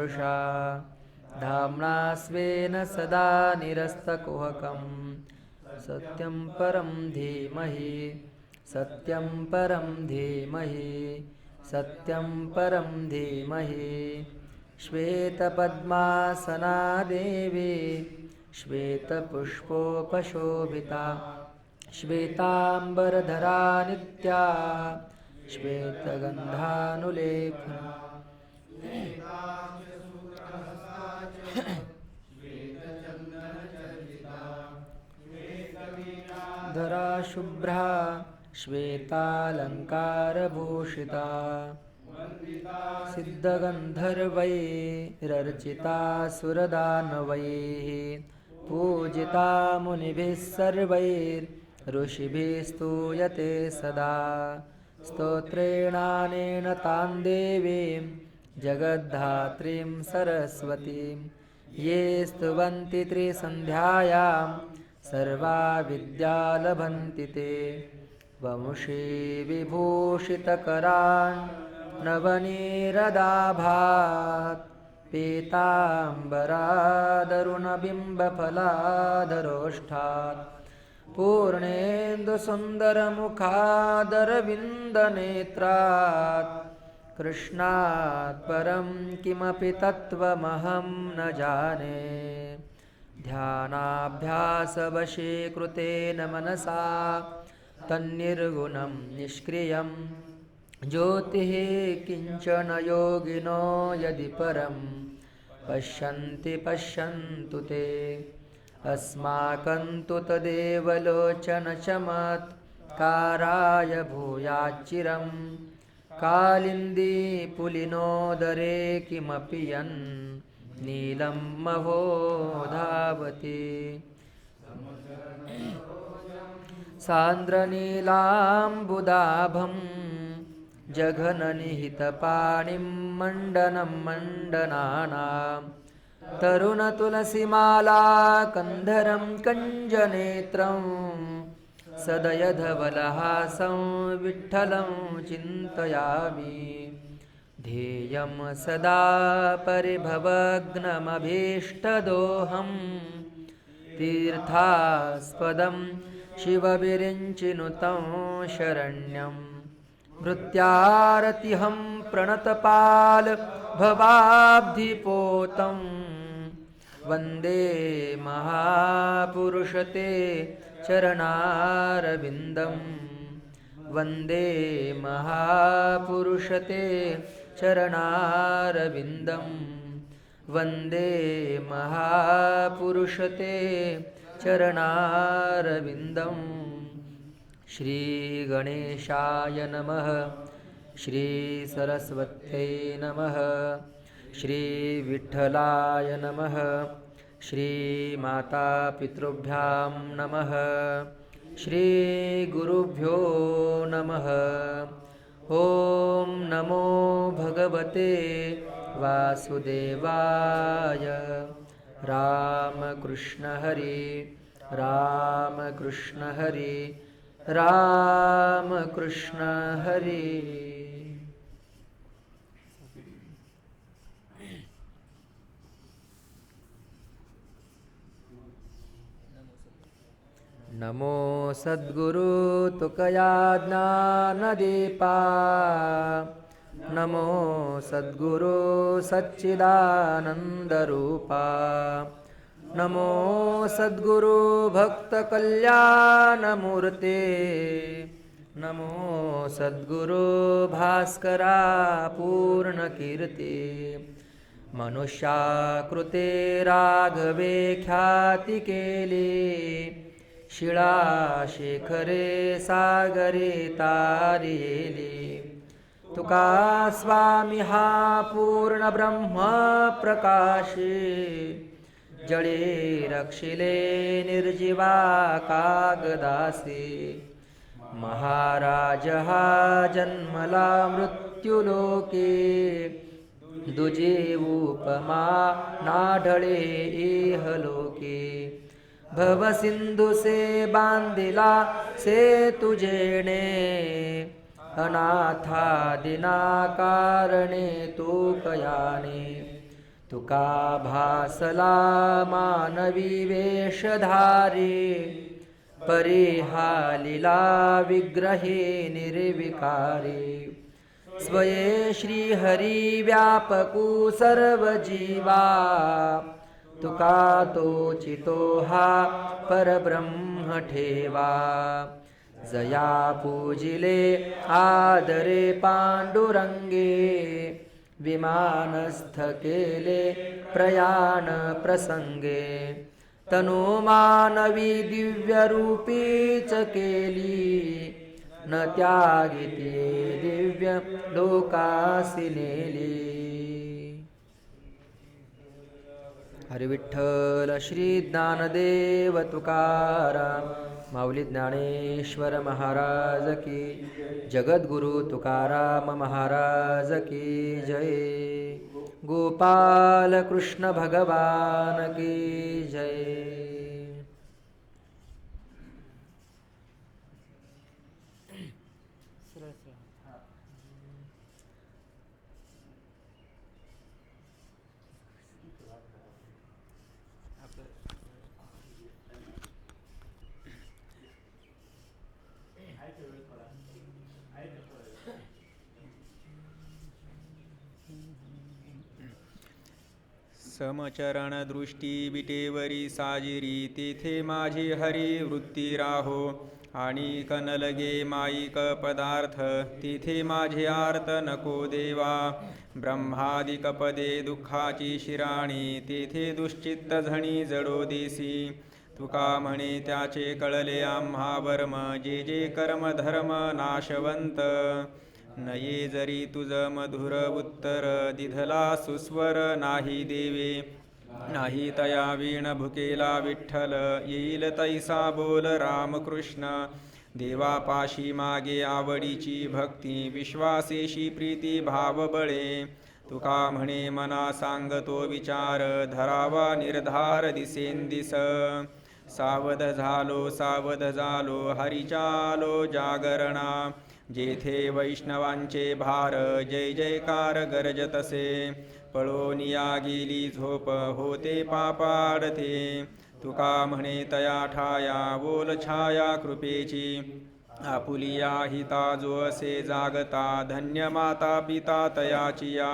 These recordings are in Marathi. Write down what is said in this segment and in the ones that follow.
पुरुषा धाम्ना स्वेन सदा निरस्तकुहकं सत्यं परं धीमहि सत्यं परं धीमहि सत्यं परं धीमहि श्वेतपद्मासना देवी श्वेतपुष्पोपशोभिता श्वेताम्बरधरा नित्या श्वेतगन्धानुलेपना धरा शुभ्रा श्वेतालङ्कारभूषिता सिद्धगन्धर्वैरर्चिता सुरदानवैः पूजिता मुनिभिः सर्वैर्ऋषिभिस्तूयते सदा स्तोत्रेणानेन तां देवीं जगद्धात्रीं सरस्वतीं ये स्तुवन्ति त्रिसन्ध्यायां सर्वा विद्या लभन्ति ते वंशी विभूषितकरान् नवनीरदाभात् पीताम्बरादरुणबिम्बफलाधरोष्ठात् पूर्णेन्दुसुन्दरमुखादरविन्दनेत्रात् कृष्णात् परं किमपि तत्त्वमहं न जाने ध्यानाभ्यासवशीकृतेन मनसा तन्निर्गुणं निष्क्रियं ज्योतिः किञ्चन योगिनो यदि परं पश्यन्ति पश्यन्तु ते अस्माकं तु तदेव लोचनचमत्काराय भूयाच्चिरं कालिन्दी पुलिनोदरे किमपि यन् नीलं महो धावति सान्द्रनीलाम्बुदाभं जघननिहितपाणिं मण्डनं मण्डनानां तरुणतुलसीमाला कन्धरं कञ्जनेत्रं सदयधवलहासं विठ्ठलं चिन्तयामि ध्येयं सदा परिभवग्नमभीष्टदोहं तीर्थास्पदं शिवविरिञ्चिनुतं शरण्यं भृत्यारतिहं प्रणतपाल भवाब्धिपोतं वन्दे महापुरुषते चरणारविन्दं वन्दे महापुरुषते चरणारविन्दं वन्दे महापुरुषते चरणारविन्दं श्रीगणेशाय नमः श्रीसरस्वत्यै नमः श्रीविठ्ठलाय नमः श्रीमातापितृभ्यां नमः श्रीगुरुभ्यो नमः ॐ नमो भगवते वासुदेवाय रामकृष्ण हरि रामकृष्ण हरि रामकृष्ण हरि नमो सद्गुरु तुकया ज्ञानदीपा नमो सद्गुरु सच्चिदानन्दरूपा नमो सद्गुरु भक्तकल्याणमूर्ते नमो सद्गुरु भास्करा पूर्णकीर्ति मनुष्याकृते राघवे ख्याती केली शिळाशेखरे सागरे तारियेली तुका स्वामी हा पूर्ण ब्रह्म प्रकाशे जळे रक्षिले निर्जीवा कागदासे महाराज हा जन्मला मृत्युलोके दुजे उपमा नाढळे इहलोके भवसिंधु से बांधिला से तुझेणे अनाथा दिना कारणे तू कयाने तुका भासला मानवी वेशधारी, परिहालिला विग्रहे निर्विकारी. स्वये श्रीहरी व्यापकू सर्व जीवा, तुका तोचितो हा परब्रह्म ठेवा. जया पूजिले आदरे पांडुरंगे, विमानस्थ केले प्रयाण प्रसंगे. तनु मानवी दिव्यरूपीच केली, न त्यागिते दिव्य लोकासी नेली. हरी विठ्ठल श्री ज्ञानदेव तुकाराम माऊली ज्ञानेश्वर महाराज की, जगद्गुरु तुकाराम महाराज की जय. गोपाल कृष्ण भगवान की जय. समचरण दृष्टी विटेवरी साजिरी, तेथे माझी हरी वृत्ती राहो. आणि कनलगे माईक पदार्थ, तिथे माझे आर्त नको देवा. ब्रह्मादिक पदे दुःखाची शिराणी, तेथे दुश्चित्त झणी जडो देसी. तुका म्हणे त्याचे कळले आम्हा वर्म, जे जे कर्म धर्म नाशवंत. नये जरी तुझ मधुर उत्तर, दिधला सुस्वर नाही देवे. नाही तया वीण भुकेला विठ्ठल, येईल तैसा बोल रामकृष्ण. देवापाशी मागे आवडीची भक्ती, विश्वासेशी प्रीती भाव बळे. तुका म्हणे मना सांगतो विचार, धरावा निर्धार दिसेंदिस. सावध झालो हरिचालो जागरणा. जेथे वैष्णवांचे भार, जय जयकार गरजतसे. पळोनिया गेली झोप, होते पापाडते. तुका म्हणे तया ठाया, बोल छाया कृपेची. आपुलिया हिता जो असे जागता, धन्य माता पिता तयाचिया.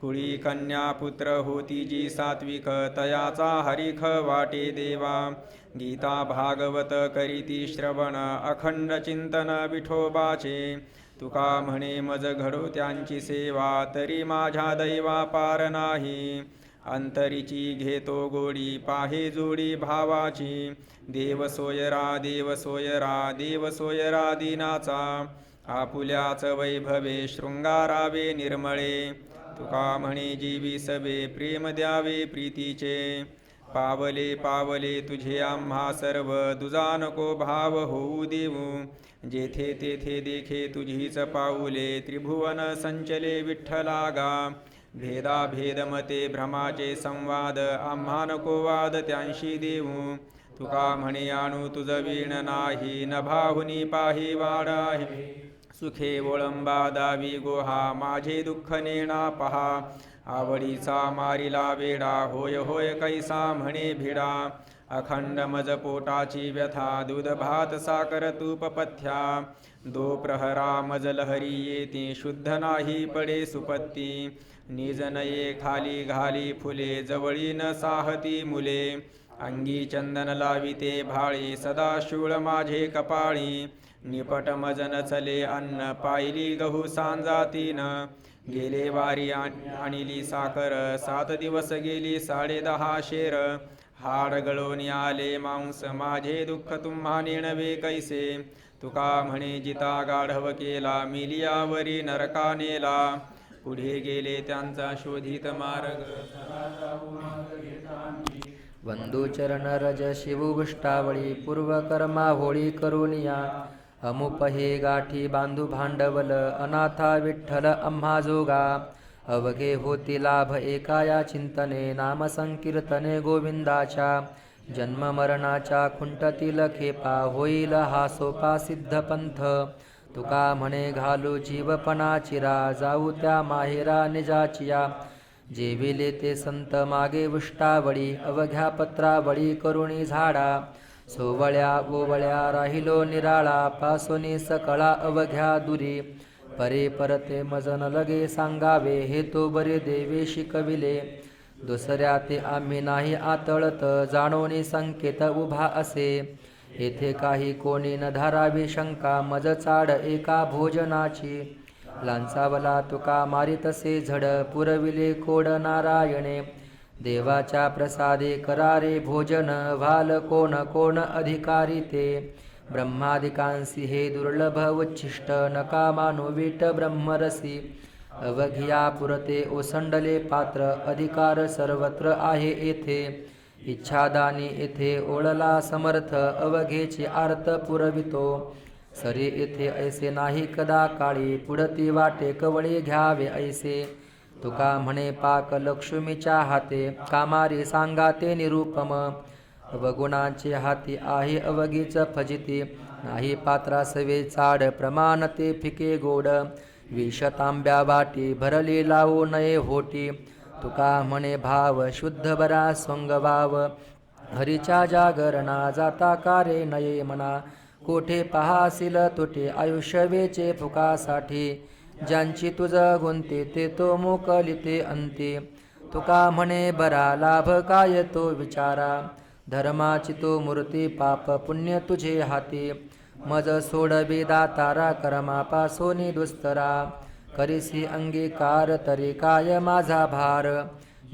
कुळी कन्या पुत्र होती जी सात्विक, तयाचा हरिख वाटे देवा. गीता भागवत करीती श्रवण, अखंड चिंतन विठोबाचे. तुका म्हणे मज घडो त्यांची सेवा, तरी माझ्या दैवा पार नाही. अंतरीची घेतो गोडी, पाहे जोडी भावाची. देव सोयरा देव सोयरा दीनाचा. आपुल्याच वैभवे शृंगारावे निर्मळे. तुका म्हणे जीवी सबे, प्रेम द्यावे प्रीतीचे. पावले तुझे आम्हा सर्व, दुजा नको भाव होऊ देऊ. जेथे तेथे देखे तुझीच पाऊले, त्रिभुवन संचले विठ्ठलागा. भेदाभेद मते भ्रमाचे संवाद, आम्हा नको वाद त्यांशी देऊ. तुका म्हणे आणू तुझ वीण नाही, नभाहुनी पाही वाडाही. सुखे ओळंबा दावी गोहा, माझे दुःख नेणा पहा. आवडीचा मारिला वेडा, होय होय कैसा म्हणे भिडा. अखंड मज पोटाची व्यथा, दूध भात साकर तूप पथ्या. दो प्रहरा मज लहरी येती, शुद्ध नाही पडे सुपत्ती. निज नये खाली घाली फुले, जवळी न साहती मुले. अंगी चंदन लाविते भाळी, सदा शूळ माझे कपाळी. निपट मज न चले अन्न, पायली गहू सांजातीन. गेले वारी आणिली साखर, 7 दिवस गेली 10.5 शेर. हाड गळून आले मांस, माझे दुःख तुम्हा नेणवे कैसे. तुका म्हणे जिता गाढव केला, मिलियावरी नरका नेला. पुढे गेले त्यांचा शोधित मार्ग, वंदुचरण रज शिवुष्टावळी. पूर्वकर्मा होळी करुनिया, अमुप हे गाठी बांधू भांडवल. अनाथा विठ्ठल आम्हा जोगा, अवघे होती लाभ एकाया चिंतने. नाम संकीर्तने गोविंदाच्या, जन्म मरणाच्या खुंटतील खेपा. होईल हा सोपा सिद्ध पंथ. तुका म्हणे घालू जीवपणा चिरा, जाऊ त्या माहेरा निजाचिया. जेविले ते संत मागे उष्टावळी अवघ्या पत्रावळी करुणी झाडा सोवळ्या ओवळ्या राहिलो निराळा पासोनी सकळा अवघ्या दुरी परे परते मज न लगे सांगावे हे तो बरे देवे शिकविले दुसऱ्या ते आम्ही नाही आतळत जाणोनी संकेत उभा असे येथे काही कोणी न धारावी शंका मज चाड एका भोजनाची लांचावला तुका मारितसे झड पुरविले कोड नारायणे देवाच्या प्रसादे करारे भोजन व्हाल कोण कोण अधिकारी ते ब्रह्मादिकांसी हे दुर्लभ उच्छिष्ट नका मानो वीट ब्रह्मरसी अवघिया पुरते ओसंडले पात्र अधिकार सर्वत्र आहे येथे इच्छादानी येथे ओळला समर्थ अवघेची आर्त पुरवितो सरी येथे ऐसे नाही कदा काळी पुढती वाटे कवळी घ्यावे ऐसे तुका म्हणे पाक लक्ष्मीच्या हाते कामारी सांगा ते निरूपम अवगुणांचे हाती आहे अवघीच फजिती नाही पात्रासवे चाड प्रमाण ते फिके गोड विष तांब्या वाटी भरली लावू नये होटी तुका म्हणे भाव शुद्ध बरा सोंगवाव हरीच्या जागरणा जाता कारे नये मना कोठे पहासील तुटे आयुष्यवेचे फुकासाठी ज्यांची तुझ गुंते ते तो मोकलिते अंती तुका म्हणे बरा लाभ काय तो विचारा धर्माची तो मूर्ती पाप पुण्य तुझे हाती मज सोडबे दातारा कर्मापासोनी दुस्तरा करिसी अंगीकार तरी काय माझा भार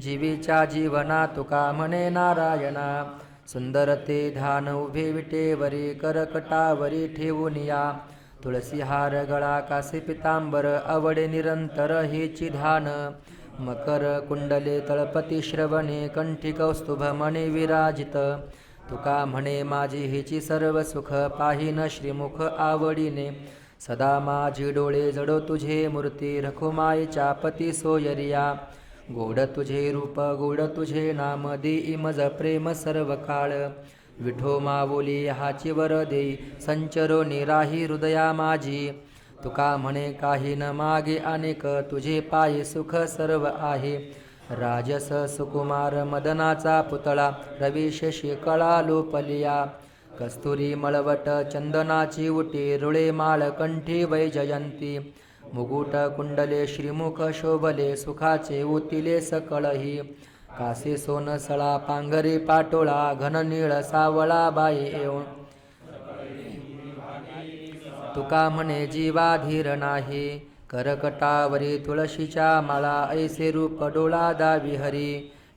जीवीच्या जीवना तुका म्हणे नारायणा सुंदर ते ध्यान उभे विटेवरी करकटावरी ठेवूनिया तुळसी हार गळा कासे पितांबर आवडे निरंतर हेची ध्यान मकर कुंडले तळपती श्रवणे कंठी कौस्तुभ मणे विराजित तुका म्हणे माझी हेची सर्व सुख पाहिन श्रीमुख आवडीने सदा माझी डोळे जडो तुझे मूर्ती रखुमाईच्या पती सोयरिया गोड तुझे रूप गोड तुझे नाम देई मज प्रेम सर्व काळ विठो मावोली हाची वर देई संचरो निराही हृदया माझी तुका म्हणे काही न मागे अनेक तुझे पायी सुख सर्व आहे राजस सुकुमार मदनाचा पुतळा रविशशी कळा लोपलिया कस्तुरी मळवट चंदनाची उटी रुळे माळ कंठी वैजयंती मुकुट कुंडले श्रीमुख शोभले सुखाचे उतिले सकळही कासे सोन सळा पांघरी पाटोळा घननीळ सावळा बाई येऊन तुका म्हणे जीवाधीर नाही करकटावरी तुळशीच्या माळा ऐसे रूप डोळा दावी हरी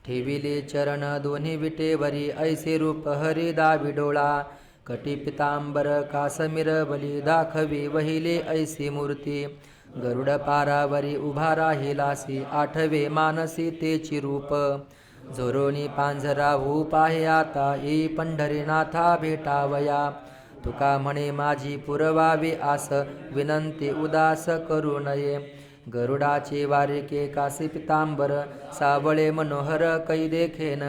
ठेविले चरण दोन्ही विटेवरी ऐसे रूप हरी दावी डोळा कटी पितांबर कासमीर बली दाखवी वहिले ऐसी मूर्ती गरुड पारावरी उभा राहिलासी आठवे मानसी तेची रूप जोरोनी पांझरा हो पाहे आता येई पंढरीनाथा भेटावया तुका म्हणे माझी पुरवावी आस विनंती उदास करू नये गरुडाचे वारिके कासी पितांबर सावळे मनोहर कै देखेन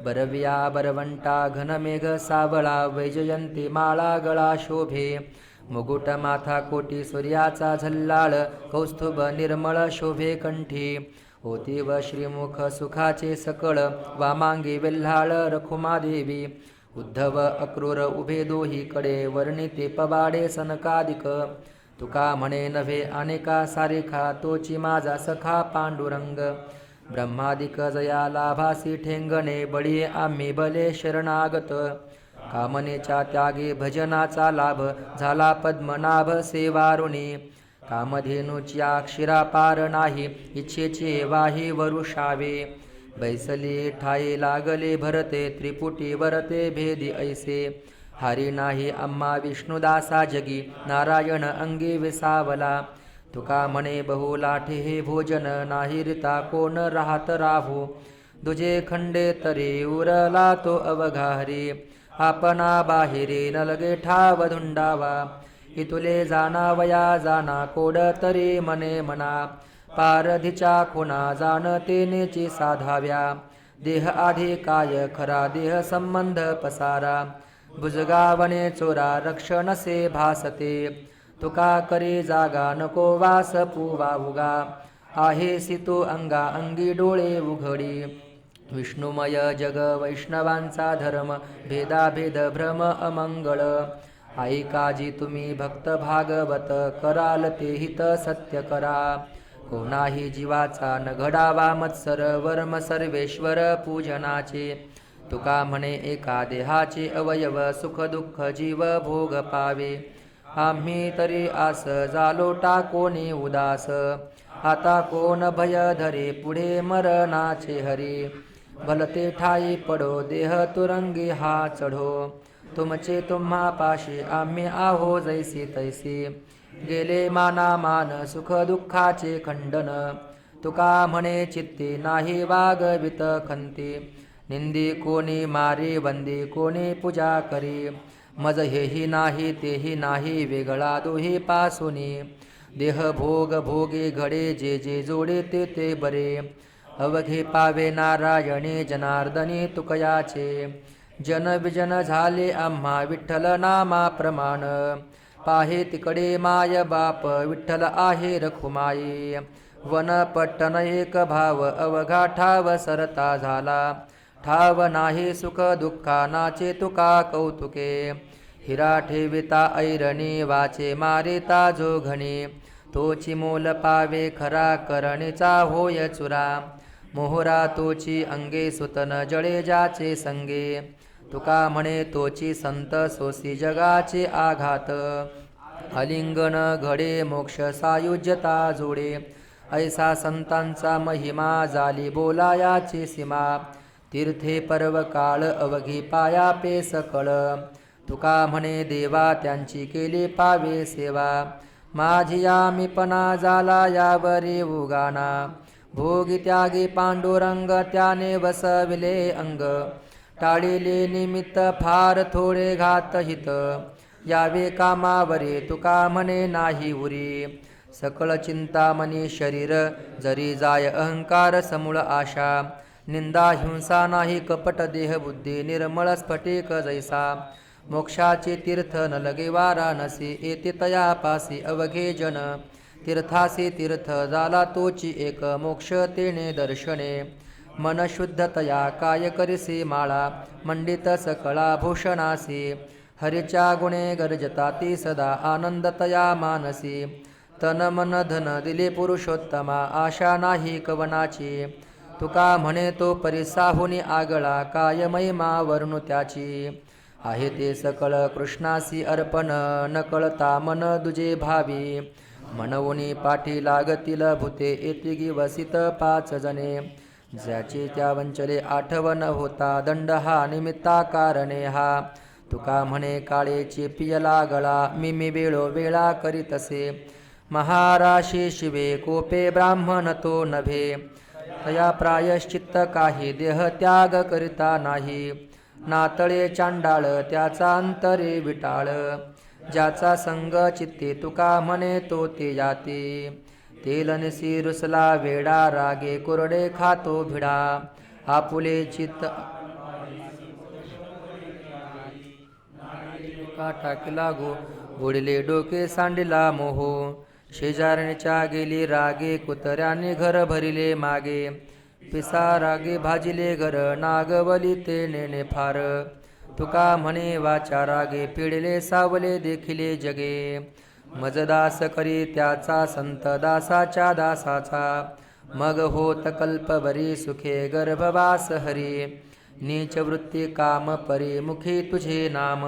बरविया बरवंटा घनमेघ सावळा वैजयंती माळा गळा शोभे मुकुट माथा कोटी सूर्याचा झल्लाळ कौस्तुभ निर्मळ शोभे कंठी होती व श्रीमुख सुखाचे सकळ वामांगी वेल्हाळ रखुमादेवी उद्धव अक्रूर उभे दोहीकडे वर्णिते पवाडे सनकादिक तुका म्हणे नव्हे अनेका सारिखा तोची माझा सखा पांडुरंग ब्रह्मादिक जया लाभासी ठेंगणे बळी आम्ही भले शरणागत कामनेच्या त्यागे भजनाचा लाभ झाला पद्मनाभ सेवारुणी कामधेनूची अक्षिरापार नाही इच्छेचे वाही वरुषावे बैसली ठाई लागले भरते त्रिपुटी वरते भेदी ऐसे हरी नाही आम्हा विष्णुदासा जगी नारायण अंगी विसावला तुका म्हणे बहु लाठे हे भोजन नाही रिता कोण राहत राहू दुजे खंडे तरी उरला तो अवघा हरी आपणा बाहेरी न लगे ठाव धुंडावा इतुले जाणावया जाना कोड तरी मने मना पारधीच्या खुणा जाणते नेची साधाव्या देह आधी काय खरा देह संबंध पसारा भुजगावणे चोरा रक्षणसे भासते तुका करी जागा नको वास पुवा उगा आहेसी तो अंगा अंगी डोळे उघडी विष्णुमय जग वैष्णवांचा धर्म भेदाभेद भ्रम अमंगळ ऐकाजी तुम्ही भक्त भागवत कराल ते हित सत्य करा कोणाही जीवाचा न घडावा मत्सर वर्म सर्वेश्वर पूजनाचे तुका म्हणे एका देहाचे अवयव सुख दुःख जीव भोग पावे आम्ही तरी आस झालो टाकोनी उदास आता कोण भय धरे पुढे मरणाचे हरी भलते ठाई पडो देह तुरंगी हा चढो तुमचे तुम्हा पाशी आम्ही आहो जैसे तैसे गेले मानामान सुख दुःखाचे खंडन तुका म्हणे चित्ते नाही वागवित खंती निंदी कोणी मारे वंदे कोणी पूजा करी मज हेही नाही तेही नाही वेगळा दोही पासुनी देह भोग भोगे घडे जे जे जोडे ते ते बरे अवघे पावे नारायणे जनार्दनी तुकयाचे जन विजन झाले आम्हा विठ्ठल नामा प्रमाण पाहे तिकडे माय बाप विठ्ठल आहे रखुमाई वन पट्टन एक भाव अवघा ठाव सरता झाला ठाव नाही सुख दुःखा नाचे तुका कौतुके हिरा ठेविता ऐरणी वाचे मारिता जो घणी तोची मोल पावे खरा करणीचा होय चुरा मोहरा तोची अंगे सुतन जळे जाचे संगे तुका म्हणे तोची संत सोसी जगाचे आघात अलिंगन घडे मोक्ष सायुज्यता जोडे ऐसा संतांचा महिमा झाली बोलायाची सीमा तीर्थे पर्व काळ अवघी पाया पे सकळ तुका म्हणे देवा त्यांची केली पावे सेवा माझी यामीपणा झाला यावरी उगाना भोगी त्यागी पांडुरंग त्याने वसविले अंग टाळिले निमित्त फार थोडे घात हित यावे कामावरे तुका म्हणे नाही उरी सकळ चिंतामणी शरीर जरी जाय अहंकार समूळ आशा निंदा हिंसा नाही कपट देह बुद्धी निर्मळ स्फटिक जैसा मोक्षाचे तीर्थ न लगे वाराणसी येते तया पासी अवघे जन तीर्थासी तीर्थ झाला तोची एक मोक्ष तेने दर्शने मन शुद्धतया काय करिसी माळा मंडित सकळा भूषणासी हरीच्या गुणे गरजता ती सदा आनंदतया मानसी तन मन धन दिले पुरुषोत्तमा आशा नाही कवनाची तुका म्हणे तो परिसाहुनी आगळा काय महिमा वर्णु त्याची आहे ते सकळ कृष्णासी अर्पण न कळता मन दुजे भावी म्हणवुनी पाठी लागतील भूते येतिगी वसित 5 जणे ज्याचे त्या वंचले आठवण होता दंड हा निमित्ता कारणे हा तुका म्हणे काळेचे पियला गळा मी वेळो वेळा करीतसे महाराशी शिवे कोपे ब्राह्मण तो नभे तया प्रायश्चित्त काही देह त्याग करिता नाही नातळे चांडाळ त्याचा अंतरे विटाळ ज्याचा संग चित्ते तुका म्हणे तो ते जाते तेलनसी रुसला वेडा रागे कोरडे खातो भिडा आपुले चित्त टाकला गो बुडले डोके सांडिला मोह शेजारणीच्या गेली रागे कुतऱ्याने घर भरिले मागे पिसा रागे भाजिले घर नागवली ते नेणे फार तुका म्हणे वाचा रागे पिडले सावले देखिले जगे मजदास करी त्याचा संत दासाच्या दासाचा मग होत कल्पवरी सुखे गर्भवास हरी नीच वृत्ती काम परी मुखी तुझे नाम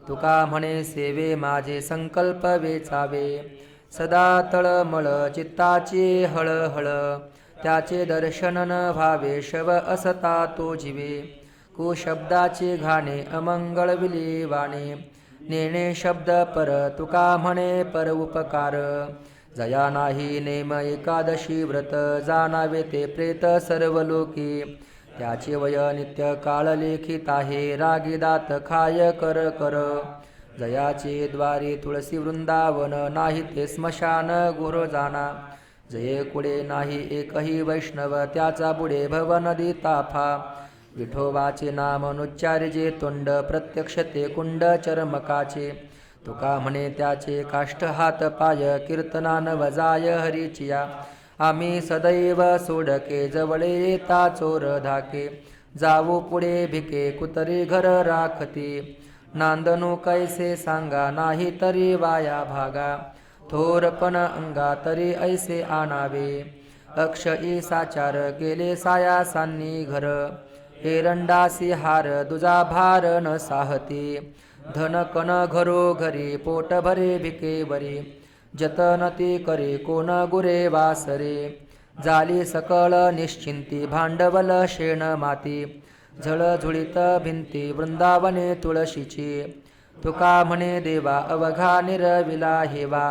तुका म्हणे सेवे माझे संकल्प वेचावे सदा तळमळ चित्ताची हळहळ त्याचे दर्शन न भावे शव असता तो जीवे कुशब्दाचे घाणे अमंगळ विली वाणे नेणे शब्द पर तुका म्हणे पर उपकार जया नाही नेम एकादशी व्रत जाणावे ते प्रेत सर्व लोकी त्याचे वय नित्य काळ लेखित आहे रागीदात खाय कर कर जयाचे द्वारे तुळसी वृंदावन नाही ते स्मशान गुरु जाना जये कुडे नाही एकही वैष्णव त्याचा बुडे भव नदी ताफा विठोबाचे नाम नुच्चारिजे तोंड प्रत्यक्ष ते कुंड चर्मकाचे तुका म्हणे त्याचे काष्ठ हात पाय कीर्तनान वजाय हरीचिया आम्ही सदैव सोडके जवळे येता चोर धाके जाऊ पुढे भिके कुतरी घर राखती नांदणू कैसे सांगा नाही तरी वाया भागा थोरपण अंगा तरी ऐसे आणावे अक्षयी साचार केले सायासांनी घर एरंडासी हार दुजा भार न साहती धन कन घरोघरी पोट भरे भिके बरी जतनती करे कोण गुरे वासरे झाली सकळ निश्चिंती भांडवल शेण माती झळझुळीत भिंती वृंदावने तुळशीची तुका म्हणे देवा अवघा निरविला हेवा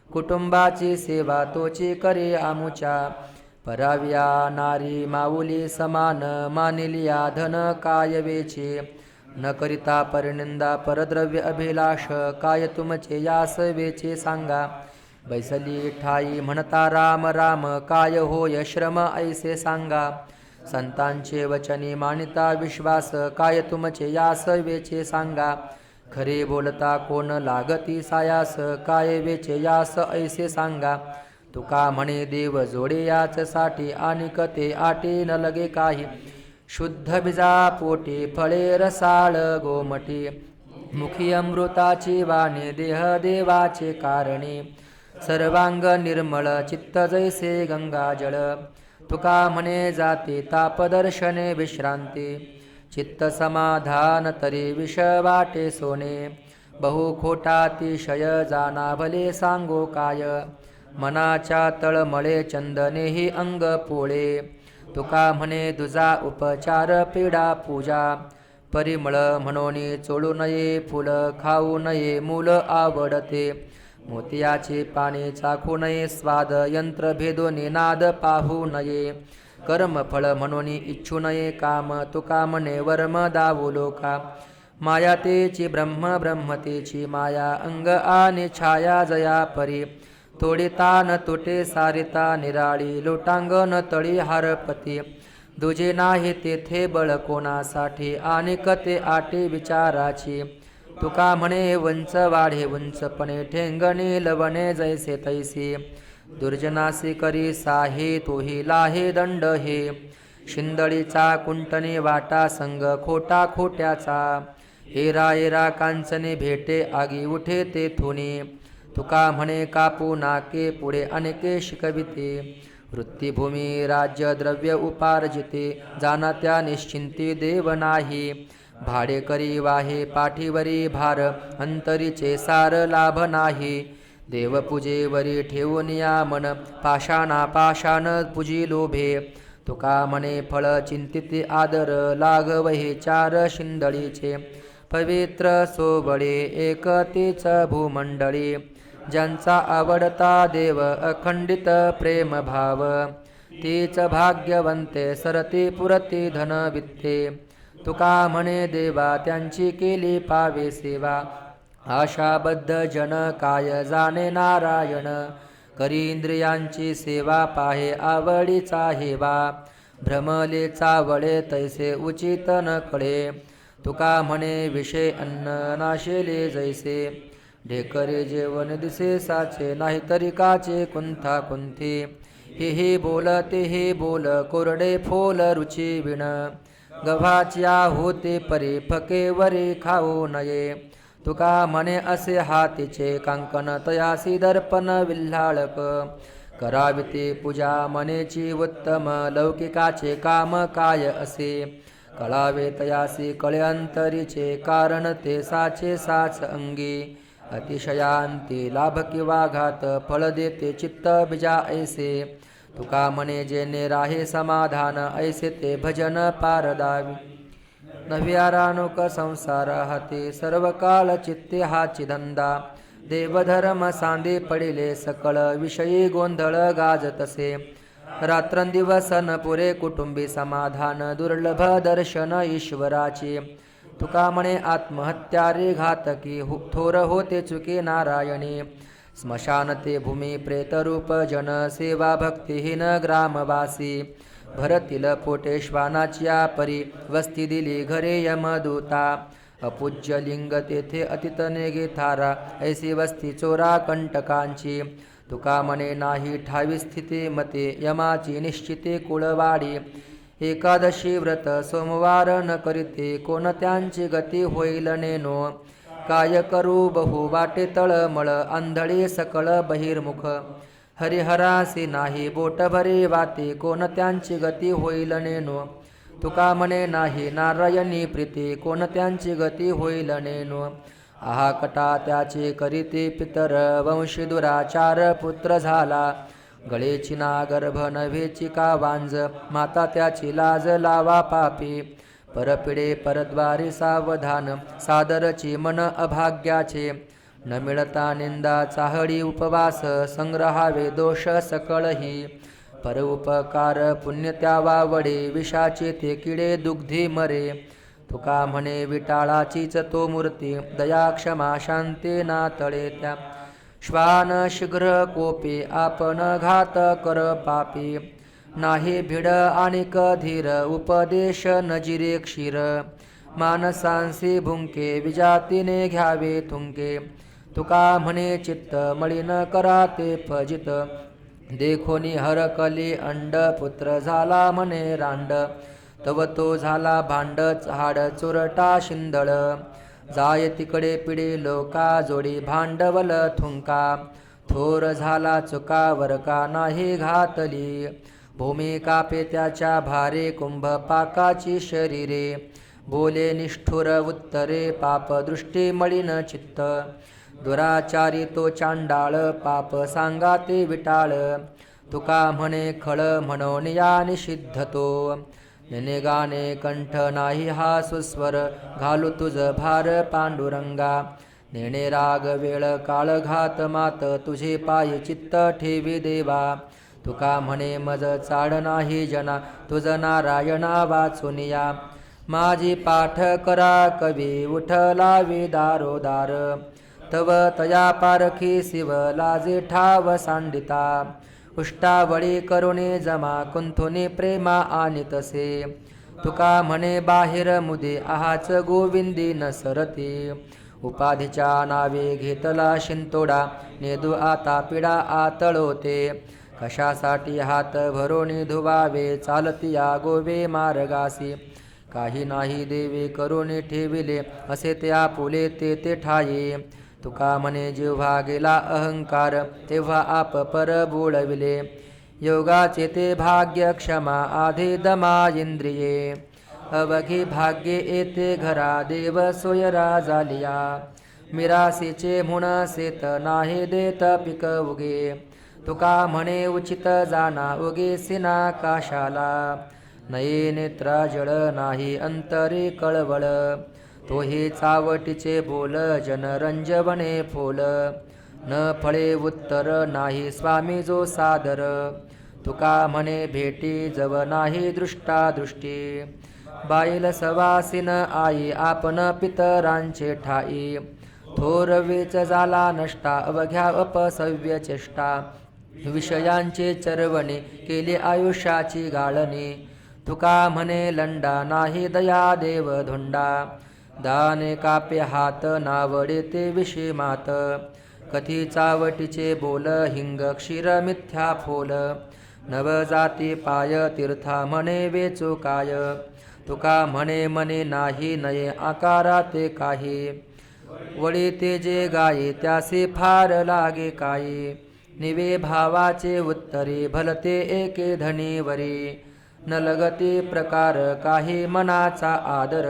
कुटुंबाची सेवा तोची करे आमुच्या पराव्या नारी माऊली समान मानिलिया धन कायवेचे न करिता परनिंदा परद्रव्य अभिलाष काय तुमचे यास वेचे सांगा बैसली ठाई म्हणता राम राम काय होय श्रम ऐसे सांगा संतांचे वचनी मानिता विश्वास काय तुमचे यास वेचे सांगा खरे बोलता कोण लागती सायास काय वेचे यास ऐसे सांगा तुका म्हणे देव जोडे याच साठी आनिक ते आटे न लगे काही शुद्ध बिजा पोटी फळे रसाळ गोमटी मुखी अमृताची वाणी देह देवाचे कारणे सर्वांग निर्मळ चित्त जैसे गंगाजळ तुका म्हणे जाते तापदर्शने विश्रांती चित्त समाधान तरी विष वाटे सोने बहु खोटातिशय जाना भले सांगो काय मनाच्या तळमळे चंदनेही अंग पोळे तुका म्हणे दुजा उपचार पीडा पूजा परिमळ म्हणून चोळू नये फुल खाऊ नये मूल आवडते मोतियाचे पाणी चाखू नये स्वाद यंत्र भेदोनी नाद पाहू नये कर्मफळ म्हणून इच्छू नये काम तुका म्हणे वर्म दावू लोका माया तेची ब्रह्म ब्रह्मतेची माया अंग आणि छाया जया परी तोडिता न तुटे सारिता निराळी लोटांगण तळी हारपती दुजे नाही तेथे बळ कोणासाठी आणि कते आटे विचाराची तुका म्हणे वंच वाढे उंचपणे ठेंगणे लवणे जैसे तैसे दुर्जनासी करी साहे तोही लाहे दंड हे शिंदळीचा कुंटणे वाटा संग खोटा खोट्याचा एरा एरा कांचने भेटे आगी उठे ते थोनी तुका म्हणे कापू नाके पुढे अनेके शिकविते वृत्तीभूमी राज्य द्रव्य उपार्जिते जाणत्या निश्चिंती देव नाही भाडे करी वाहे पाठीवरी भार अंतरीचे सार लाभ नाही देवपूजेवरी ठेवून या मन पाषाणा पाषाण पूजी लोभे तुका म्हणे फळ चिंतिते आदर लागवहे चार शिंदळीचे पवित्र सोबळे एकतेच भूमंडळी ज्यांचा आवडता देव अखंडित प्रेम भाव तीच भाग्यवंते सरते पुरते धन वित्ते तुका म्हणे देवा त्यांची केली पावे सेवा आशाबद्ध जन काय जाणे नारायण करी इंद्रियांची सेवा पाहे आवडीचा हेवा भ्रमले चावळे तैसे उचित न कळे तुका म्हणे विषय अन्न नाशेले जैसे ढेकरे जेवण दिसे साचे नाही तरी काचे कुंथा कुंथी हे बोल ते हे बोल कोरडे फोल रुची विण गव्हाच्या होते परी फके वरे खाऊ नये तुका म्हणे असे हातीचे कांकण तयासी दर्पण विल्हाळक करावी ते पूजा मनेची उत्तम लौकिकाचे काम काय असे कळावे तयासी कळे अंतरीचे कारण ते साचे साच अंगी अतिशयांती लाभ किंवा घात फळ देते चित्त बिजा ऐसे तुका म्हणे जेने राहे समाधान ऐसे ते भजन पारदावी नव्यारानुक संसार हाती सर्व काळ चित्ते हाची धंदा देवधर्म सांदे पडिले सकळ विषयी गोंधळ गाजतसे रात्रंदिवस न पुरे कुटुंबी समाधान दुर्लभ दर्शन ईश्वराची तुका म्हणे आत्महत्या रे घातकी थोर होते चुके नारायणी स्मशान ते भूमी प्रेतरूप जन सेवा भक्तिहीन ग्रामवासी भरतील पोटे श्वानाच्या परी वस्ती दिली घरे यमदूता अपूज्य लिंग तेथे अतितने घेथारा ऐसी वस्ती चोरा कंटकांची तुका म्हणे नाही ठावी स्थिती मते यमाची निश्चिते कुळवाडी एकादशी व्रत सोमवार न करीते कोणत्यांची गती होईल नेनो काय करू बहु वाटे तळमळ आंधळी सकळ बहिर्मुख हरिहरासी नाही बोटभरे वाते कोणत्यांची गती होईल नेनो तुका म्हणे नाही नारायणी प्रीती कोणत्यांची गती होईल नेनो आहा कटा त्याचे करीते पितर वंशी दुराचार पुत्र झाला गळेची ना गर्भ नव्हेची का वांज माता त्याची लाज लावा पापी परपिडे परद्वारी सावधान सादरची मन अभाग्याचे न मिळता निंदा चाहडी उपवास संग्रहावे दोष सकळही पर उपकार पुण्य त्या वावडे विषाचे ते किडे दुग्धी मरे तुका म्हणे विटाळाचीच तो मूर्ती दया क्षमा शांती ना तळे त्या श्वान शीघ्र कोपे आपण घात कर पापी नाही भिड आणिक धीर उपदेश नजिरे क्षीर मानसांसी भुंके विजातीने घ्यावे थुंके तुका म्हणे चित्त मळीन करा ते फजित देखोनी हरकली अंड पुत्र झाला म्हणे रांड तव तो झाला भांड हाड चोरटा शिंदळ जाय तिकडे पिढे लोका जोडी भांडवल थुंका थोर झाला चुका वरका नाही घातली भूमी कापे त्याच्या भारे कुंभ पाकाची शरीरे बोले निष्ठुर उत्तरे पाप दृष्टी मळीन चित्त दुराचारी तो चांडाळ पाप सांगा ते विटाळ तुका म्हणे खळ म्हणून या निषिद्धतो निनेगाने कंठ नाही हा सुस्वर घालू तुझ भार पांडुरंगा नेणे राग वेळ काळ घात मात तुझे पाय चित्त ठेवी देवा तुका म्हणे मज चाड नाही जना तुझ नारायणा वाचुनिया माझी पाठ करा कवी उठलावी दारोदार तव तया पारखी शिव लाजे ठाव सांडिता उष्टावळी करुणे जमा कुंथुनी प्रेमा आणि तसे तुका म्हणे बाहेर मुदे आहाच गोविंदी न सरती उपाधीच्या नावे घेतला शिंतोडा नेदू आता पिडा आतळोते कशासाठी हात भरोणी धुवावे चालती या गोवे मार्गासी काही नाही देवे करुणी ठेविले असे ते आपुले ते ठाये तुका म्हणे जेव्हा गेला अहंकार तेव्हा आप पर बोळविले योगाचे ते भाग्य क्षमा आधी दमा इंद्रिये अवघी भाग्ये येते घरा देव सोयरा झालिया मिरासीचे म्हणून सेत नाही देत पिक उगे तुका म्हणे उचित जाना उगे सिना काशाला नये नेत्रा जळ नाही अंतरे कळवळ तो हे चावटीचे बोल जनरंजवणे फोल न फळे उत्तर नाही स्वामी जो सादर तुका म्हणे भेटी जव नाही दृष्टा दृष्टी बाईल सवासीन आई आपण पितरांचे ठाई थोर वेच झाला नष्टा अवघ्या अपसव्य चेष्टा विषयांचे चरवणे केले आयुष्याची गाळणी तुका म्हणे लंडा नाही दया देव धोंडा दाने कापे हात नावडे ते विषे मात कथी चावटीचे बोल हिंग क्षीर मिथ्या फोल नवजाती पाय तीर्था म्हणे वेचो काय तुका म्हणे मने नाही नये आकारा ते काही वळी ते जे गाये त्यासे फार लागे काही निवे भावाचे उत्तरे भलते एके धनीवरी न लगते प्रकार काही मनाचा आदर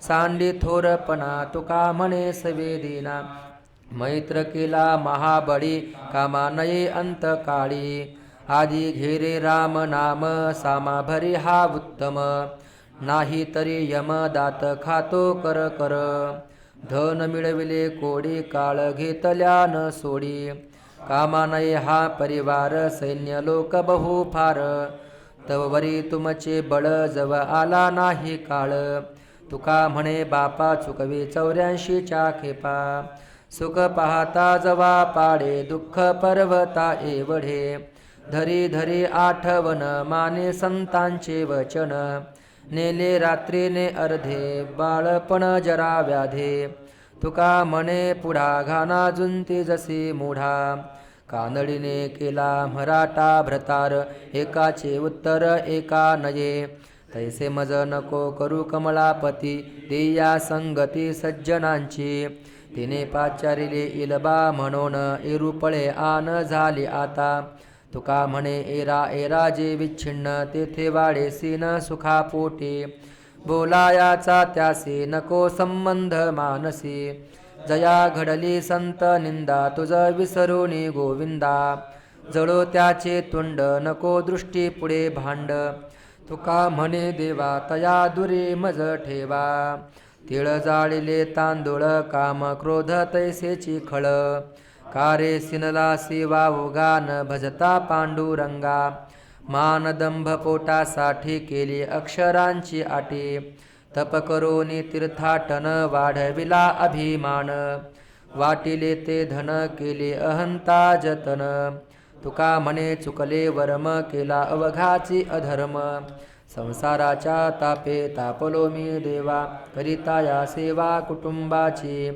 सांडी थोरपणा तुका म्हणे सवेदीना मैत्र केला महाबळी कामा नये अंतकाळी आधी घेरे राम नाम सामा भरी हा उत्तम नाही तरी यम दात खातो कर कर धन मिळविले कोडी काळ घेतल्या न सोडी कामा नये हा परिवार सैन्य लोक बहु फार तवरी तुमचे बळ जव आला नाही काळ तुका म्हणे बापा चुकवे 84च्या खेपा सुख पाहता जवा पाडे दुःख पर्वता एवढे धरी धरी आठवण माने संतांचे वचन नेले रात्रीने अर्धे बाळपण जरा व्याधे तुका म्हणे पुढा घाना जुंती जसे मुढा कानडीने केला मराठा भ्रतार, एकाचे उत्तर एका नये. तैसे मज नको करू कमलापती, देया संगती सज्जनांची. तिने पाचारिले इलबा म्हणून, इरुपळे आन झाली आता. तुका म्हणे एरा एरा जे विच्छिन्न, तेथे वाढेसी न सुखापोटी. बोलायाचा त्यासी नको संबंध मानसी, जया घडली संत निंदा तुझ विसरुनी गोविंदा. जळो त्याचे तुंड नको दृष्टी पुढे भांड, तुका म्हणे देवा तया दुरे मज ठेवा. तिळ जाळिले तांदूळ काम क्रोध तैसेची खळ, कारे सिनलासी वावगान भजता पांडुरंगा. मानदंभ पोटासाठी केली अक्षरांची आटी, तप करोनी तीर्थाटन वाढविला अभिमान. वाटिले ते धन केले अहंता जतन, तुका म्हणे चुकले वर्म केला अवघाची अधर्म. संसाराच्या तापे तापलो मी देवा, करिता या सेवा कुटुंबाची.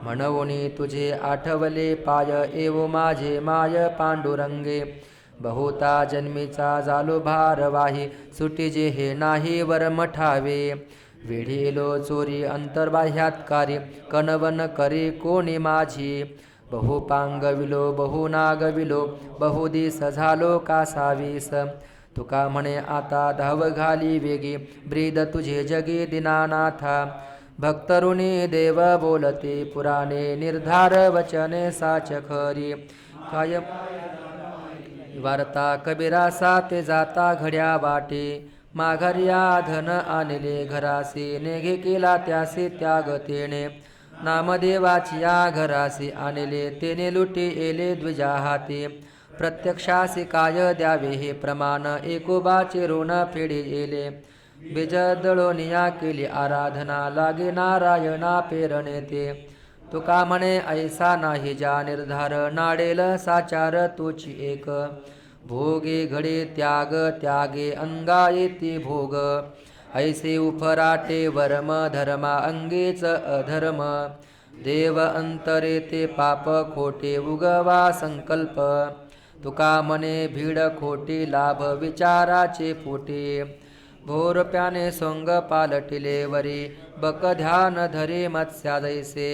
म्हणवणी तुझे आठवले पाय, एवो माझे माय पांडुरंगे. बहुता जन्मीचा जालो भारवाही, सुटीजे हे नाही वर्म ठावे. वेढीलो चोरी अंतर्बाह्यात्कारी, कणवन करी कोणी माझी. बहु पांगविलो बहु नागविलो, बहुदिस झालो कासावीस. तुका म्हणे आता धाव घाली वेगी, ब्रीद तुझे जगी दीनानाथा. भक्तरुणी देव बोलते पुराणे, निर्धार वचने साच खरी. काय वार्ता कबीरासा ते जाता घड्या वाटे. माघारिया धन आणले घरासी, नेघे केला त्यासी त्याग तेने. नामदेवाची या घरासी आणले, तेने लुटी येले द्विजा हाती. प्रत्यक्षासी काय द्यावे हे प्रमाण, एकोबाचे ऋण फेडी येले. बीज दळोनिया केली आराधना, लागे नारायणा पेरणे ते. तुका म्हणे ऐसा नाही ज्या निर्धार, नाडेल साचार तोची एक. भोगे घडे त्याग त्यागे अंगा येते भोग, ऐसे उफराटे वर्म धर्मा अंगेच अधर्म. देव अंतरे ते पाप खोटे उगवा संकल्प, तुका म्हणे भीड खोटी लाभ विचाराचे पोटे. भोरप्याने सोंग पालटिले वरी, बक ध्यान धरे मत्स्या जैसे.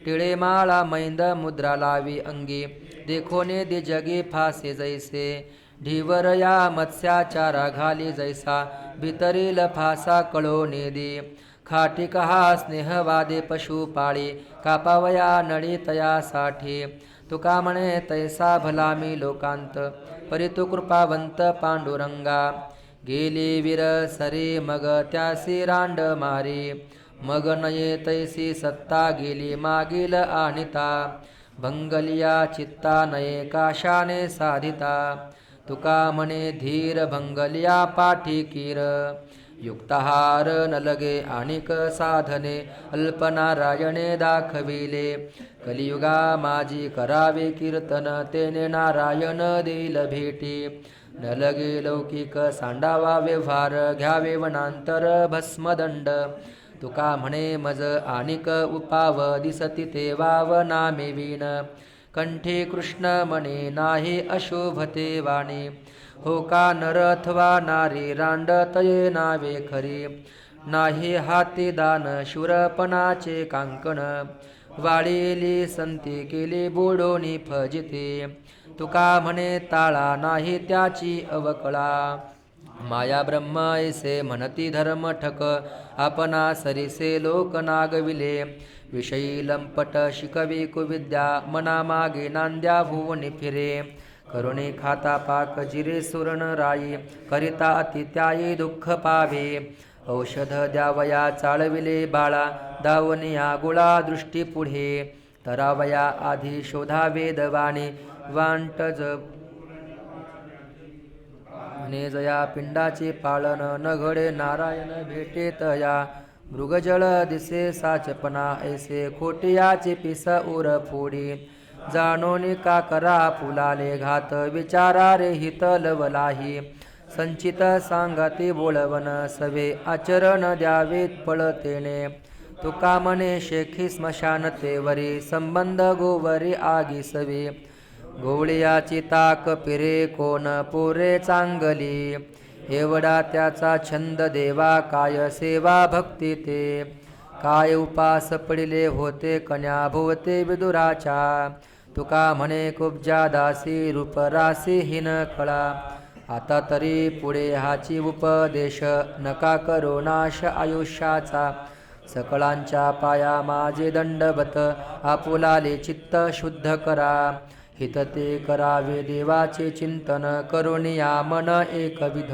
टिळे माळा मैंद मुद्रा लावी अंगी, देखोने दे जगे फासे जैसे. ढीवर या मत्स्याचारा घाली जैसा, भितरील फासा कळोने दे. खाटी कहा स्नेहवादे पशु पाळी, कापावया नळी तयासाठी. तुका म्हणे तैसा भला मी लोकांत, परितु कृपावंत पांडुरंगा. गेली वीर सरे मग त्यासी रांड मारी, मग नये तैसी सत्ता गेली मागील आणिता. भंगलिया चित्ता नये काशाने साधिता, तुका म्हणे धीर भंगलिया पाठी कीर. युक्तहार न लगे आणिक साधने, अल्पनारायणे दाखविले. कलियुगा माझी करावे कीर्तन, तेने नारायण देईल भेटी. न लगे लौकिक सांडावा व्यवहार, घ्यावे वनांतर भस्मदंड. तुका म्हणे मज आणिक उपाव, दिसती ते वाव नामे वीण. कंठे कृष्ण म्हणे नाही अशोभते वाणी, हो का नर अथवा नारी रांड तये नावे खरी. नाही हाती दान शूरपणाचे कांकण, वाळीली संती केली बोडोनी फजिते. तुका म्हणे ताळा नाही त्याची अवकळा, माया ब्रह्म ऐसे म्हणती धर्म ठक. आपणा सरिसे लोक नागविले, विषयी लंपट शिकवी कुविद्या. मना मागे नांद्या भुवनी फिरे, करुणे खाता पाक जिरे सुरण राई. करिता अति त्याई दुःख पावे, औषध द्यावया चाळविले बाळा. दावनिया गुळा दृष्टी पुढे, तरावया आधी शोधा वेदवाणी. वांटज म्हणे जया पिंडाचे पालन, न घडे नारायण भेटे तया. मृगजळ दिसे साचपणा ऐसे, खोटियाचे पिस उर फोडी. जाणोनी का करा फुलाले घात, विचारा रे हित लवलाही. संचित सांगते बोळवण सवे, आचरण द्यावेत पळतेने. तुका म्हणे शेखी स्मशान तेवरी, संबंध गोवरी आगी सवे. गवळियाची ताक पिरे कोण पोरे चांगली, एवढा त्याचा छंद देवा काय सेवा भक्ती ते, काय उपास पडिले होते कन्या भोवते विदुराच्या, तुका म्हणे कुब्जा दासी रूपरासी हिन कळा, आता तरी पुढे हाची उपदेश नका करो नाश आयुष्याचा, सकळांच्या पाया माझे दंडवत आपुलाले चित्त शुद्ध करा, हित ते करावे देवाचे चिंतन करुनिया मन एकविध,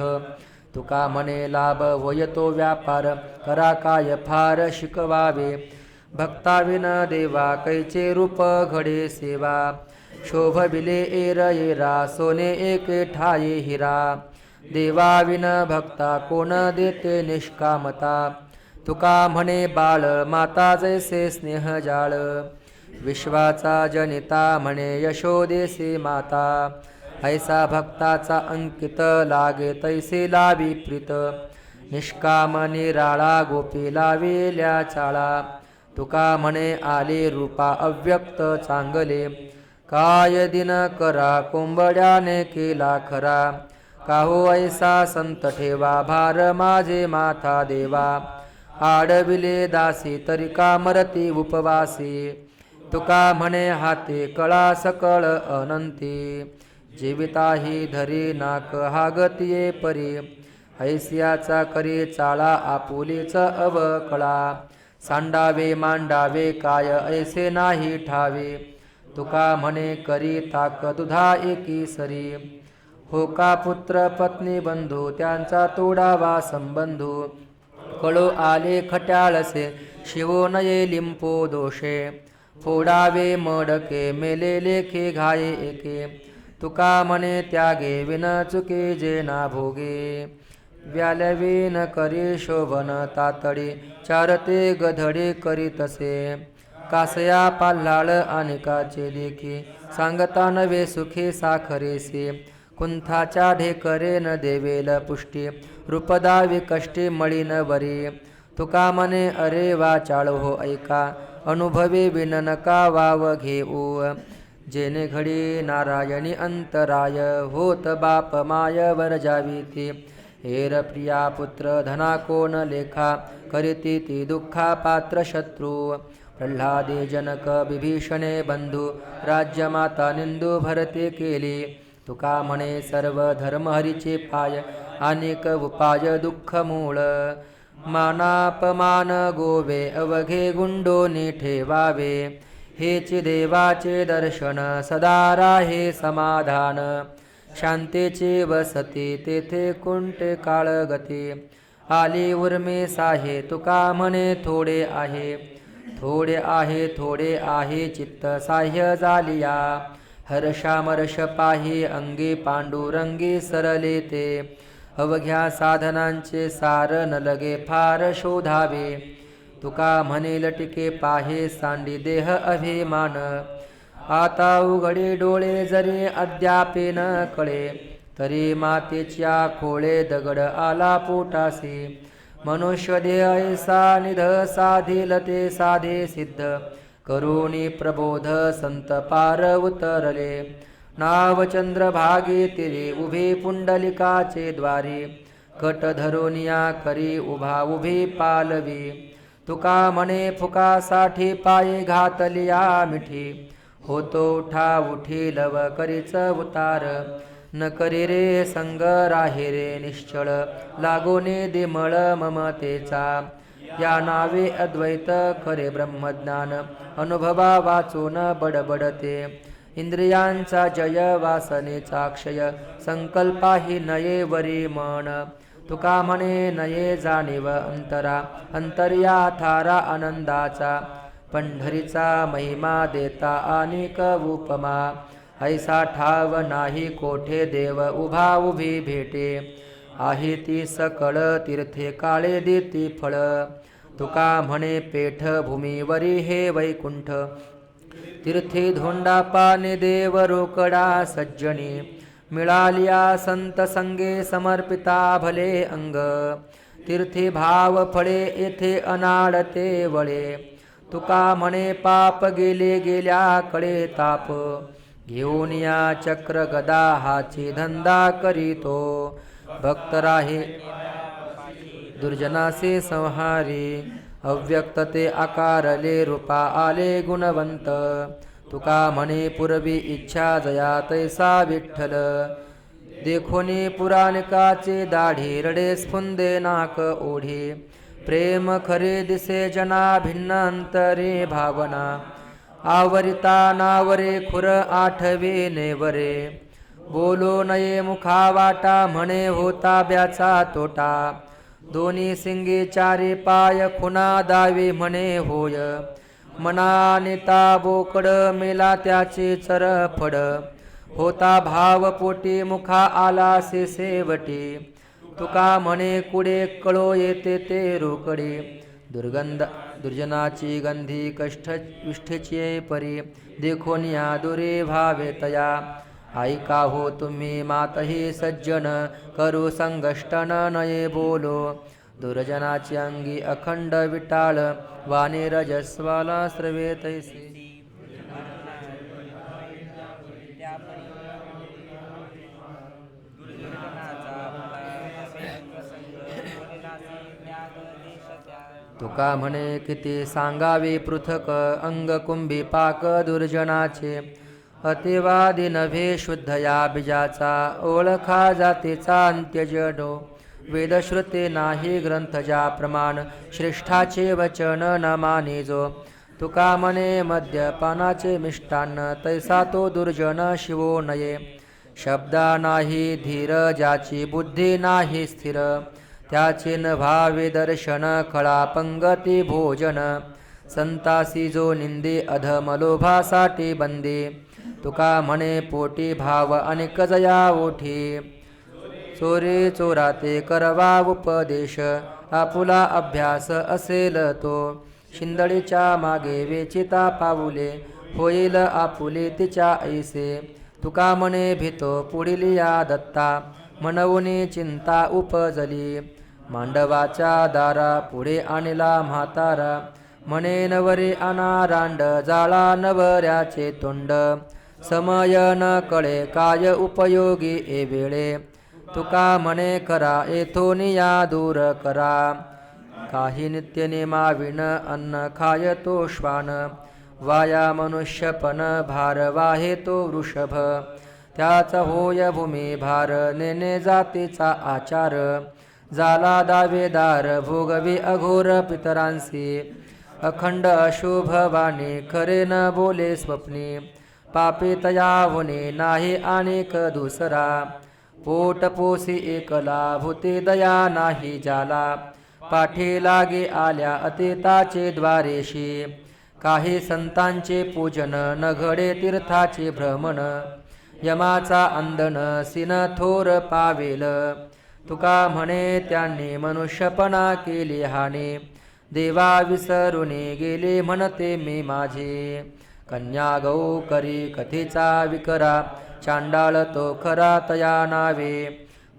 तुका म्हणे लाभ होय तो व्यापार करा काय फार शिकवावे, भक्ताविन देवा कैचे रूप घडे सेवा, शोभविले एर येरा सोने एके ठाये हिरा, देवाविन भक्ता कोण देते निष्कामता, तुका म्हणे बाळ माता जैसे स्नेह जाळ, विश्वाचा जनिता म्हणे यशोदेसे माता, ऐसा भक्ताचा अंकित लागे तैसे लावी प्रीत, निष्काम निराळा गोपी लावेल्या चाळा, तुका म्हणे आले रूपा अव्यक्त चांगले, काय दिन करा कोंबड्याने केला खरा, काहो ऐसा संत ठेवा भार माझे माथा देवा, आडविले दासी तरी का मरती उपवासी, तुका म्हणे हाते कळा सकळ अनंती, जीविताही धरी नाक हागतिये परी, ऐसियाचा करी चाळा आपुलीच अवकळा, सांडावे मांडावे काय ऐसे नाही ठावे, तुका म्हणे करी ताक दुधा एकी सरी, हो का पुत्र पत्नी बंधू त्यांचा तोडावा संबंधू, कळो आले खट्याळसे शिवो नये लिंपो दोषे, फोडावे मडके मेले लेखे घाये एके, तुका म्हणे त्यागे विन चुके जे ना भोगे, व्यालवे न करी शोभन तातडी चारते गधडे करी तसे, कासया पाल्हाळ अनेकाचे देखी सांगता नवे सुखे साखरेसे, कुंथाच्या ढेकरे न देवेल पुष्टी रूपदावी कष्टी मळीन वरी, तुका म्हणे अरे वा चाळ हो ऐका अनुभवे विन नका वाव घेऊ, जेने घडी नारायणी अंतराय होत बाप माय वर जावी, हेर प्रिया पुत्र धना कोण लेखा करीती ती दुःखा पात्र शत्रू, प्रल्हादे जनक विभीषणे बंधू राज्यमाता निंदू भरते केली, तुका म्हणे सर्व धर्म हरीचे पाय अनेक उपाय दुःख मूळ, मानापमान गोवे अवघे गुंडोनी ठेवावे, हेच देवाचे दर्शन सदा राहे समाधान, शांतेचे वसती तेथे कुंटे काळ गती, आली उर्मे साहे तुका म्हणे थोडे आहे, थोडे आहे थोडे आहे चित्त साह्य झालिया, हर्षामर्ष पाही अंगी पांडुरंगी सरले ते, अवघ्या साधनांचे सार न लगे फार शोधावे, तुका म्हणे लटिके पाहे सांडी देह अभिमान, आता उघडे डोळे जरी अद्यापे न कळे, तरी मातेच्या खोळे दगड आला पोटासी, मनुष्य देह ऐसा निध साधिल ते साधे सिद्ध, करुणी प्रबोध संत पार उतरले, नाव चंद्रभागे तिरे उभे पुंडलिकाचे द्वारी, कट धरोनिया करी उभा उभे पालवी, तुका म्हणे फुकासाठी पाये घातलिया मिठी, होतो उठा उठी लव करीच उतार, न करी रे संग राहे रे निश्चळ, लागोने दिमळ ममतेचा, या नावे अद्वैत खरे ब्रह्मज्ञान, अनुभवा वाचून बडबडते, इंद्रियांचा जय वासनेचा क्षय, संकल्पाही नये वरी मन, तुका म्हणे नये जाणीव अंतरा, अंतर्या थारा आनंदाचा, पंढरीचा महिमा देता अनेक उपमा, ऐसा ठाव नाही कोठे देव उभा उभी भेटे, आहे ती सकळ तीर्थे काळे देती फळ, तुका म्हणे पेठ भूमीवरी हे वैकुंठ, तीर्थे धोंडापाने देव रोकडा सज्जनी, मिळालिया संत संगे समर्पिता भले अंग, तीर्थे भाव फळे येथे अनाडते वळे, तुका म्हणे पाप गेले गेल्या कळे ताप, घेऊन या चक्र गदा हाची धंदा करीतो भक्त राहे दुर्जनासे संहारी अव्यक्त ते आकारले रूपा आले गुणवंत तुका म्हणे पूर्वी इच्छा जया तैसा विठ्ठल देखोनी पुराणिकाचे दाढी रडे स्फुंदे नाक ओढे प्रेम खरे दिसे जना भिन्न अंतरे भावना आवरिता नावरे खुर आठवे नेवरे बोलो नये मुखा वाटा म्हणे होता ब्याचा तोटा दोन्ही सिंगे चारी पाय खुना दावे म्हणे होय मनानिता बोकड मेला त्याचे चरफड होता भाव पोटी मुखा आला से सेवटी तुका म्हणे कुडे कळो येते ते रोकडे दुर्जनाची गंधी कष्ट विष्ठेची परी देखोन या दुरे भावे तया ऐका हो तुम्ही मातही सज्जन करू संगष्टन नये बोलो दुर्जनाची अंगी अखंड विटाळ वाणे रजस्वाला स्रवे तैसे तुका म्हणे किती सांगावे पृथक अंग कुंभी पाक दुर्जनाचे अतिवादी नव्हे शुद्धया बीजाचा ओळखा जातीचा अंत्यजडो वेदश्रुते नाही ग्रंथ ज्या प्रमाण श्रेष्ठाचे वचन न माने जो तुका म्हणे मद्यपानाचे मिष्टान्न तैसा तो दुर्जन शिवो नये शब्दा नाही धीर ज्याची बुद्धी नाही स्थिर त्याचे न भावे दर्शन खळा पंगती भोजन संतासी जो निंदे अधमलोभासाठी बंदे तुका म्हणे पोटी भाव अनेक जया ओठी चोरे चोराते करवा उपदेश आपुला अभ्यास असेल तो शिंदळीच्या मागे वेचिता पाऊले होईल आपुले तिच्या ऐसे तुका म्हणे भीतो पुढील या दत्ता मनवुनी चिंता उपजली मांडवाच्या दारा पुढे आणला म्हातारा म्हणे नवरे आणा रांड जाळा नवऱ्याचे तोंड समय न कळे काय उपयोगी ए वेळे तुका म्हणे करा येथोनिया दूर करा काही नित्य नेमाविण अन्न खाय तो श्वान वाया मनुष्यपण भार वाहे तो वृषभ त्याचा होय भूमी भार नेणे जातीचा आचार झाला दावेदार भोगवी अघोर पितरांसी अखंड अशुभ वाणी खरे न बोले स्वप्नी पापी तया होणे नाही अनेक दुसरा पोट पोसी एकला भूते दया नाही जाला पाठी लागे आल्या अतिताचे द्वारेशी काही संतांचे पूजन न घडे तीर्थाचे भ्रमण यमाचा अंदन सिन थोर पावेल तुका म्हणे त्यांनी मनुष्यपणा केली हानी देवा विसरुने गेले म्हणते मी माझे कन्या गौ करी कथेचा विकरा चांडाळ तो खरा तया नावे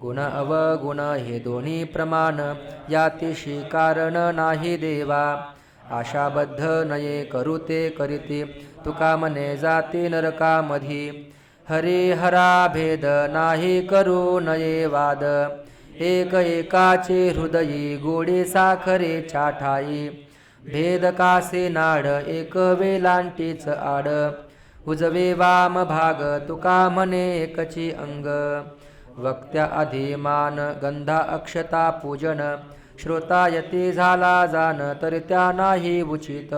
गुण अवगुण हे दोन्ही प्रमाण यातिशी कारण नाही देवा आशाबद्ध नये करू ते करीते तुका म्हणे जाते नरकामधी हरिहरा भेद नाही करू नये वाद एक एकाचे हृदयी गोडे साखरे चाठाई भेद कासे नाड एक वेलांटीच आड उजवे वाम भाग तुका म्हणे एकची अंग वक्त्या आधी मान गंधा अक्षता पूजन श्रोता यती झाला जाण तर त्या नाही उचित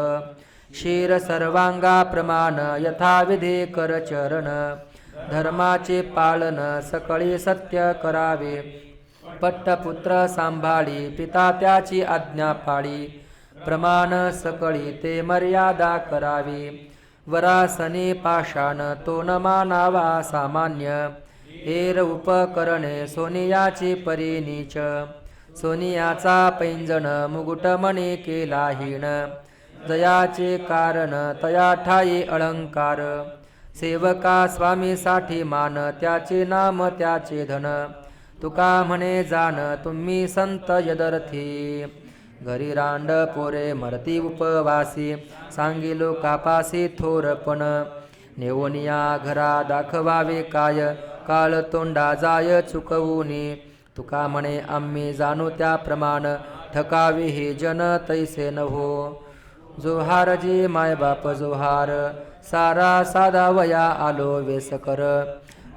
शीर सर्वांगा प्रमाण यथाविधी कर चरण धर्माचे पालन सकळी सत्य करावे पट्टपुत्र सांभाळी पिता त्याची आज्ञा पाळी प्रमाण सकळी ते मर्यादा करावी वरासने पाषाण तो न मानावा सामान्य एर उपकरणे सोनियाची परी नीच सोनियाचा पैंजण मुकुटमणी केला हीण जयाचे कारण तया ठाई अलंकार सेवका स्वामीसाठी मान त्याचे नाम त्याचे धन तुका म्हणे जाण तुम्ही संत यदर्थी घरी रांड पोरे मरती उपवासी सांगिलो कापासी थोरपण नेवोनिया घरा दाखवावे काय, काळ तोंडा जाय चुकवूनी. तुका म्हणे आम्ही जाणू त्याप्रमाण, ठकावे हे जन तैसे नव्हो. जोहारजी मायबाप जोहार, सारा साधा वया आलो वेसकर.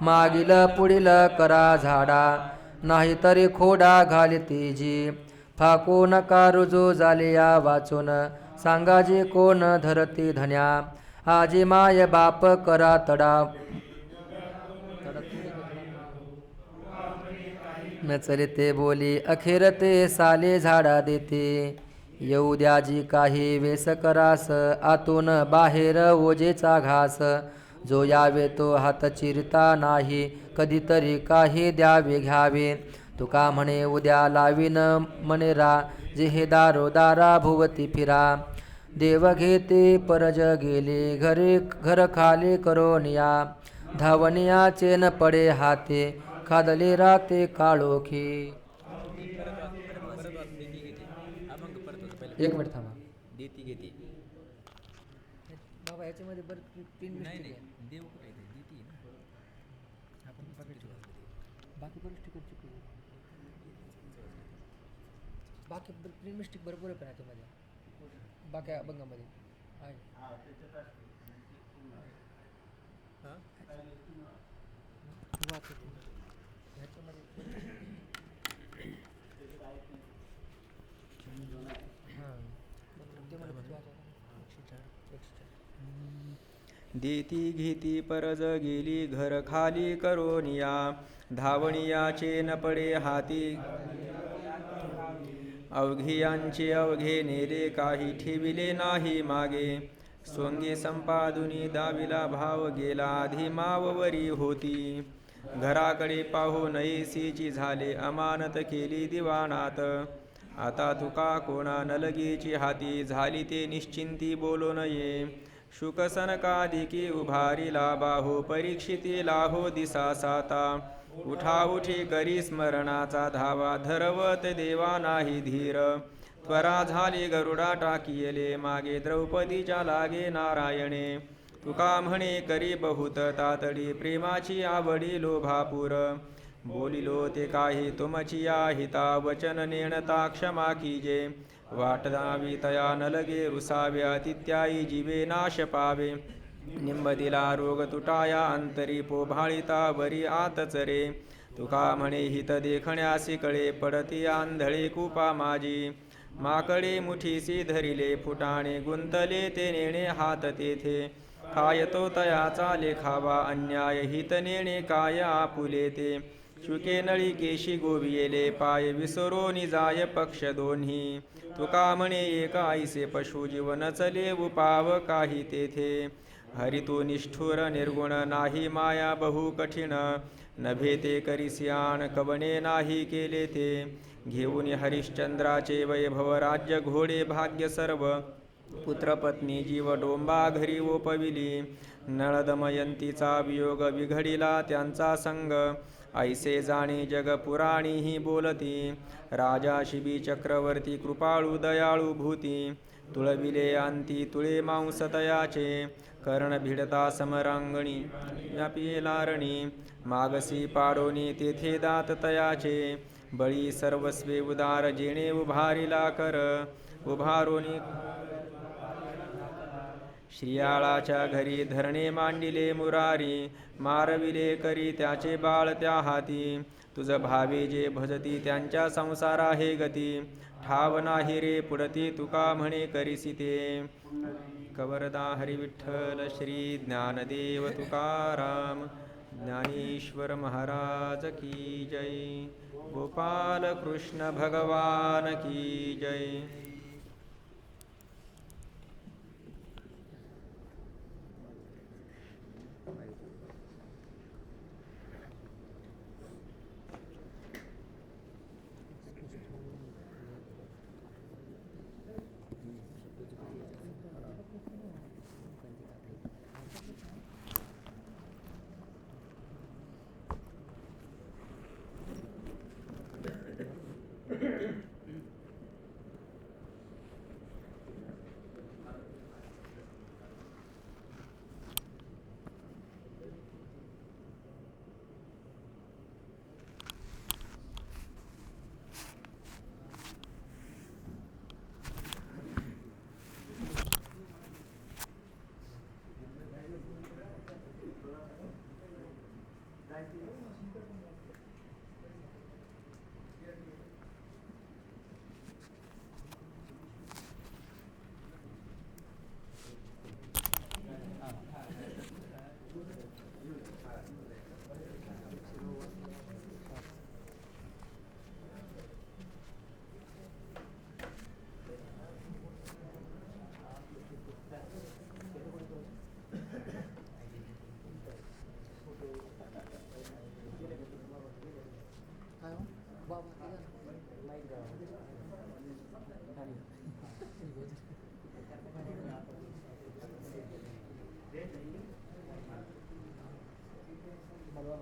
मागील पुढील करा झाडा, नाहीतरी खोडा घालिती जी. फाको नका रुजू झाले या वाचून, सांगाजी कोण धरती धन्या. आजी माय बाप करा तडा, न चलिते बोली अखेर ते साले झाडा देते. येऊ द्याजी काही वेस करास, आतून बाहेर ओजेचा घास. जो यावे तो हात चिरता नाही, कधीतरी काही द्यावे घ्यावे. तुका म्हणे उद्या लावीन मनेरा, जे हे दारोदारा भुवती फिरा. देव घेते परज गेले घरे, घर खाली करोनिया. धावनिया चेन पडे हाते, खादले राते काळोखी. एक मिनिट थांबा. देती घेते बाबा ह्याच्यामध्ये बरं तीन मिस्टेक आहे. देव कुठे देती आपण पकडतो बाकी बरेच तिकडची बाकी तीन मिस्टेक बरोबर आहे पण ह्याच्यामध्ये बाकी अभंगामध्ये आहे. देती घेती परज गेली घर खाली करोनिया. धावणियाचे न पडे हाती, अवघियांचे अवघे नेले काही ठेविले नाही मागे. सोंगे संपादुनी दाविला भाव गेला, आधी माववरी होती. घराकडे पाहू नयेसीची झाले, अमानत केली दिवाणात. आता तुका कोणा नलगीची हाती, झाली ते निश्चिंती बोलो नये. शुकसनकादिकी उभारीला बाहू, परीक्षितीला हो दिसा साता. उठाउठी करी स्मरणाचा धावा, धरवत देवा नाही धीर. त्वरा झाली गरुडा टाकियले मागे, द्रौपदीच्या लागे नारायणे. तुका म्हणे करी बहुत तातडी, प्रेमाची आवडी लोभापूर. बोलिलो ते काही तुमची हिता, वचन नेणता क्षमा कीजे. वाट दावी तया न लगे रुसाव्या, तित्याई जीवे नाश पावे. निंबदिला रोग तुटाया अंतरी, पोभाळिता वरी आतचरे. तुका म्हणे हित देखण्यासी कळे, पडती आंधळे कुपा माझी. माकडे मुठीसी धरिले फुटाणे, गुंतले ते नेणे हात तेथे. काय तो तयाचा लेखावा अन्याय, हित नेणे काय आपुले ते. शुके नळी केशी गोवियेले पाय, विसरो जाय पक्ष दोन्ही. तुका म्हणे एक आईसे पशु, जीवन चले उपाव काही तेथे. हरितू निष्ठुर निर्गुण नाही माया बहु कठीण, नभे ते करिसियान कवणे नाही केले ते. घेऊन हरिश्चंद्राचे वैभव राज्य घोडे भाग्य सर्व, पुत्र पत्नी जीव डोंबा घरी ओपविली. नळदमयंतीचा वियोग विघडिला त्यांचा संग, ऐसे जाणे जग पुराणी ही बोलती. राजा शिबी चक्रवर्ती कृपाळू दयाळू भूती. तुळविले अंती तुळे मांस तयाचे, कर्ण भिडता समरांगणी व्यापी लारणी. मागसी पाडोनी तेथे दात तयाचे, बळी सर्वस्वे उदार जेणे उभारिला कर. उभारोनी श्रियाळाच्या घरी धरणे मांडिले मुरारी. मारविले करी त्याचे बाळ त्या हाती, तुझ भावे जे भजती त्यांच्या संसारा हे गती. ठाव नाही रे पुढती तुका म्हणे करिसी ते. कवरदा हरी विठ्ठल श्री ज्ञानदेव तुकाराम. ज्ञानेश्वर महाराज की जय. गोपाल कृष्ण भगवान की जय. बाबा